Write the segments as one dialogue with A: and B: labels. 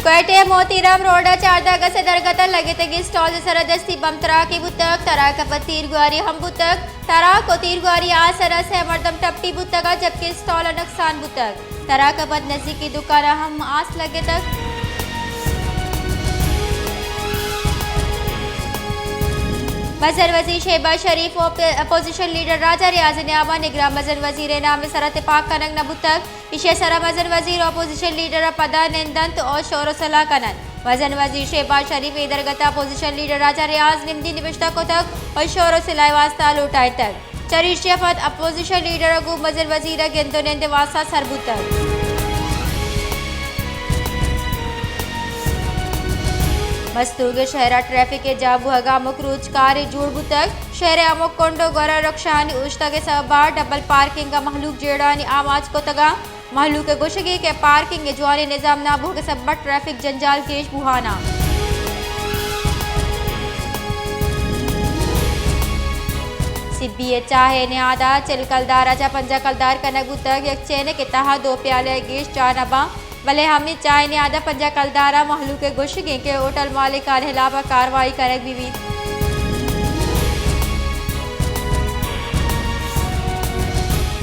A: कोयटे Motiram road 4 से दरगत लगे तगी stall सरदस्ती बमतरा की बुतक तरा का तीर गुआरी हम बुतक तरा को तीर गुआरी आसरा से मर्दम टपटी बुतक जबकि स्टॉल नुकसान बुतक तरा का बद नजदीकी दुकान हम आस लगे तक मजर वजीर शहबाज शरीफ अपोजिशन लीडर राजा रियाज न्यामा निगरान मजर वजीर नाम सरत पाक कनंग नबुतक इशे सरा मजर वजीर अपोजिशन लीडर पदा निंदंत और शोर सलाह कनन मजर वजीर शहबाज शरीफ इधरगत अपोजिशन लीडर राजा रियाज निम्दी निविष्टा को तक और शोर सिलाई वास्ता लुटाए तक चरीश जफत अपोजिशन लीडर अगू मजर वजीर गेंदो निंद वास्ता सरबुतक मस्तूगे शहरा ट्रैफिक के जाबू हगा मुकरूज कार जुड़ बुतक शहर अमुक कोंडो गोरा रक्षानी उश्तगे सबा डबल पार्किंग का महलूक जेड़ानी आवाज को तगा महलूक के गुशगी के पार्किंग के जुआरी निजाम नाबू के सबा ट्रैफिक जंजाल केश बुहाना सिब्बी चाहे न्यादा चिलकलदार आजा पंजा कलदार कनक बुतक एक चेने के तहा 2 प्याले गेश चानबा भले हमें चाय ने आधा पंजा कलदारा महलू के गुशगे के होटल मालिक का हिलाफा कार्रवाई करक भी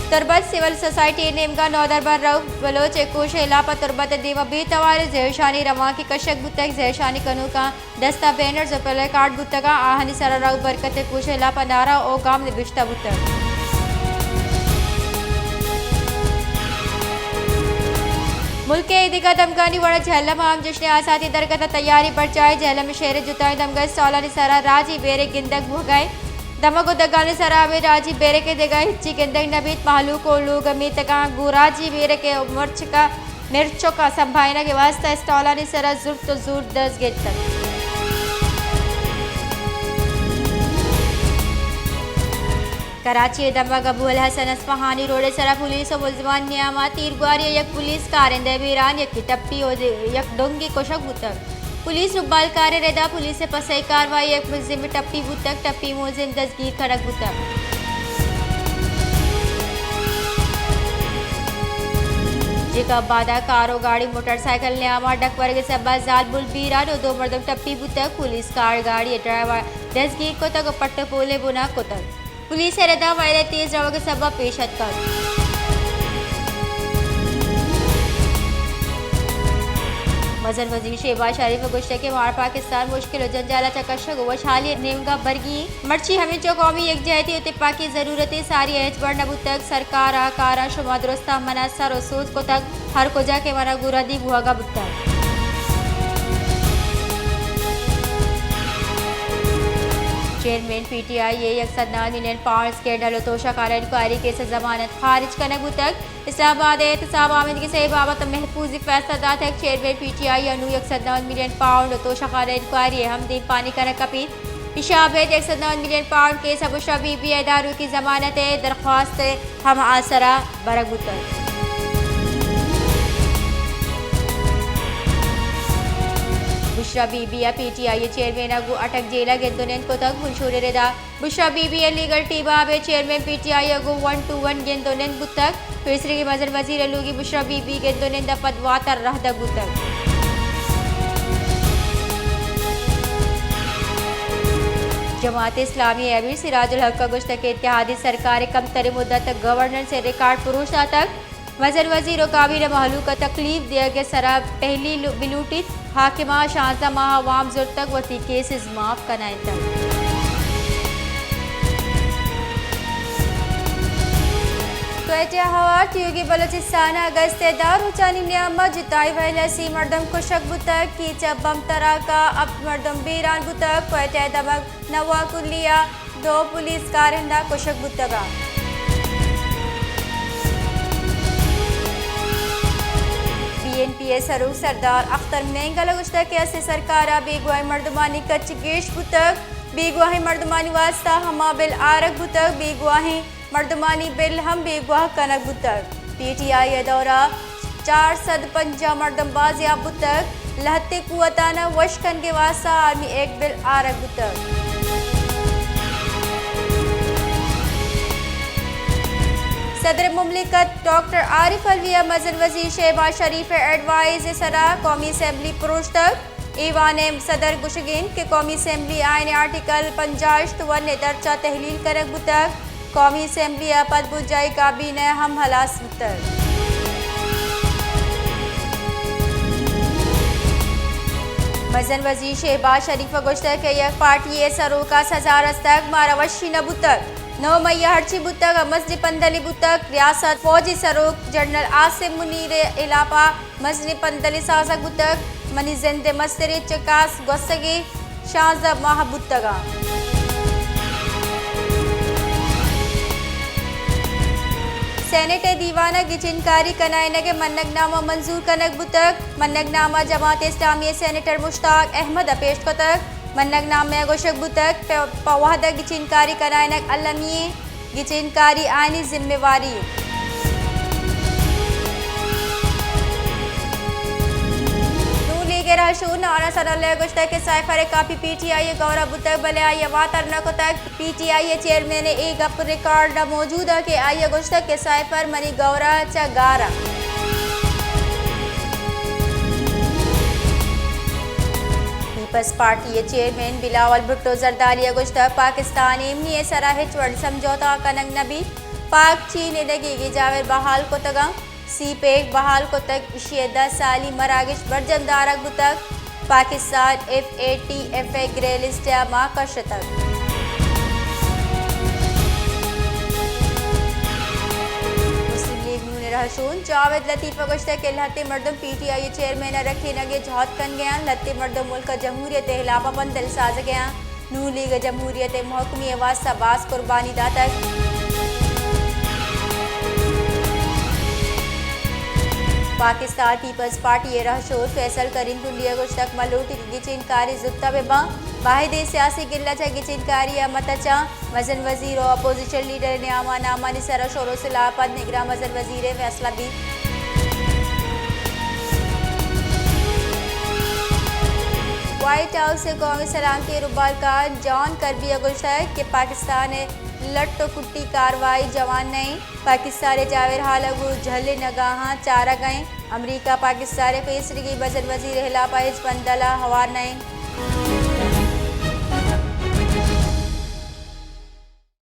A: तुरबत सिविल सोसाइटी नेमगा नौदरबार रऊ बलोच कोश इलापा तुरबत देवा बेतवार जहशानी रवा की कशक बुतक जहशानी कनू का दस्ता बैनर जो पहले कार्ड बुतका आहनी सरा रऊ बरकत कोश इलापा नारा ओ गाम निबिश्ता बुतक मुल्क के ईदी का दमगानी वड़ा झेलम आम जश्न आसाती दरगत तैयारी बढ़ झेलम शहर जुताई दमगा सोलानी सरा राजी बेरे गिंदक भुगाए दमगो दगाने सरा में राजी बेरे के देगा हिच्ची गिंदक नबीत महलू को लोग अमीतका गुराजी बेरे के मिर्चों का संभावना के वास्ते स्टॉलानी सरा जुर तो जुर 10 गेट तक कराची दमग अबुल हसन अस्फहानी रोड सरा पुलिस और मुलजमान नियामा तीर गुआरी यक पुलिस कारिंदे बीरान यक टप्पी और यक डोंगी कोशक बुतक पुलिस रुबाल कार्य रेदा पुलिस से पसई कार्रवाई यक मुलजिम में टप्पी बुतक टप्पी मुलजिम दस्तगीर खड़क बुतक जिका बादा कारो गाड़ी मोटरसाइकिल न्यामा डक वर्ग सबा जाल बुल बीरान और 2 मर्दम टप्पी बुतक पुलिस कार गाड़ी ड्राइवर दस्तगीर को तक पट्टे पोले बुना को तक पुलिस रदा वाले तेज रवा के सबब पेशत कर मजर वजीर शहबाज शरीफ गुश्ते के मार पाकिस्तान मुश्किल जंजाला चकशक वशाली नेमगा बरगी मर्ची हमें जो कौमी यकजहती इत्तेफाक की ज़रूरत सारी एज बढ़ नबू तक सरकार आकारा शुमा दुरुस्ता मनासर और सोच को तक हर को जाके मना गुरादी बुआगा बुतक चेयरमैन पीटीआई ये 109 मिलियन पाउंड के डलोतोशा कार इंक्वायरी केस से जमानत खारिज करने तक इस्लामाबाद एहतसाब आमदगी से बाबत महफूज फैसला दात है चेयरमैन पीटीआई अनु 109 मिलियन पाउंड तोशा कार इंक्वायरी हमदीन पानी करने कपी पिशाबेद 109 मिलियन पाउंड केस अबुशा बीबी इदारों की जमानत दरख्वास्त हम आसरा बरगुतर बुशरा बीबी या पीटीआई चेयरमैन अगू अटक जेला गेंदोनेन को तक मुंशूर रेदा बुशरा बीबी लीगल टीबा बे चेयरमैन पीटीआई अगू 1-1 गेंदोनेन बुतक तीसरी की मजर वजीर अलूगी बुशरा बीबी गेंदोनेन द पदवातर रहदा बुतक जमात इस्लामी अमीर सिराजुल हक का गुश्त के इत्तेहादी सरकार कम तरी मुद्दत तक गवर्नर से रिकॉर्ड पुरुषा तक मजर वजीर और काबिल महलू का तकलीफ दिया गया सरा पहली बिलूटित हाकिमा शांता माह वाम जुर तक वती केसेस माफ कराए तक तो हवा ट्यूगी बलोचिस्तान अगस्त दार हुचानी न्यामा जिताई वैलसी मर्दम कुशक बुतक की चबम तरा का अब मर्दम बीरान बुतक कोयटे दमक नवा कुलिया 2 पुलिस कारिंदा कुशक बुतगा BNPS सरूक सरदार अख्तर मेंगल गुश्ता के असे सरकारा बेगुआई मर्दमानी कच्च गेश बुतक बेगुआही मर्दमानी वास्ता हमा बिल आरक बुतक बेगुआही मर्दमानी बिल हम बेगुआह कनक बुतक पीटीआई दौरा 450 मर्दम बाजिया बुतक लहते कुवताना वशकन के वास्ता आर्मी एक बिल आरक बुतक सदर मुमलिकत डॉक्टर आरिफ अलविया मजन वजीर शहबाज शरीफ एडवाइज सरा कौमी असम्बली पुरुष तक ईवान सदर गुशगिन के कौमी असम्बली आइन आर्टिकल 50 दर्जा तहलील करक बुतक कौमी असम्बली पद बुजाई काबीना हम हलास बुतक मजन वजीर शहबाज शरीफ गुश्तर के यक पार्टी सरो का सजा रस्तक मारावशी न बुतक 9 मई हर्ची बुतक मजनी पंदली बुतक रियासत फौजी सरोक जनरल आसिम मुनीर इलापा मजनी पंदली साजक बुतक मनी जिंदे मस्तरी चकास गोस्तगी शाजा माह बुतगा सेनेट दीवाना गिचिनकारी कनायन के मन्नगनामा मंजूर कनक बुतक मन्नगनामा जमात इस्लामी सेनेटर मुश्ताक अहमद पेश कोतक मन्नगनामा गोशक बुतक पवाहदा गिचिनकारी कनायनक अलमी गिचिनकारी आइनी जिम्मेवारी रहशून और सनल गुश्ता के साइफर कापी पीटीआई गौरव बुतक बले आइए वातर न को तक पीटीआई चेयरमैन एक अप रिकॉर्ड मौजूद है कि आइए गुश्ता के साइफर मनी गौरा चगारा पीपल्स पार्टी चेयरमैन बिलावल भुट्टो जरदारी गुश्ता पाकिस्तान इमनी सराहिच वर्ड समझौता कनंग नबी पाक चीन लगी जावेर बहाल को तगा सी पेक बहाल को तक 10 साली मरागिश बरजमदारक बुतक पाकिस्तान FATF ग्रे लिस्ट माँ कश तक मुस्लिम लीग नून रहशून जावेद लतीफ़ गुश्ता के लहते मर्दम PTI चेयरमैन रखे नगे जौहत कन गया लते मर्दम मुल्क जमहूरियत हिलाफा बंदल साज गया नू लीग जमहूरियत महकमी वास्ता बास कुर्बानी दातक पाकिस्तान पीपल्स पार्टी रहशोर फैसल करीम कुंडिया गुश्तक मलूट गिचिनकारी जुत्ता बेबा वाहिद सियासी गिल्ला चा गिचिनकारी अमतचा मजन वजीर और अपोजिशन लीडर ने आमा नामा निसरा शोरों से लापत निगरा मजन वजीर फैसला भी व्हाइट हाउस से कौमी सलाम के रुबाल का जॉन करबी गुश्तक के पाकिस्तान लट्टो कुट्टी कार्रवाई जवान नहीं पाकिस्तान जावेर हालगु झले नगाहा चारा गए अमरीका पाकिस्तान पेसरी की बजट वजीर हिलापा पंदला हवार नहीं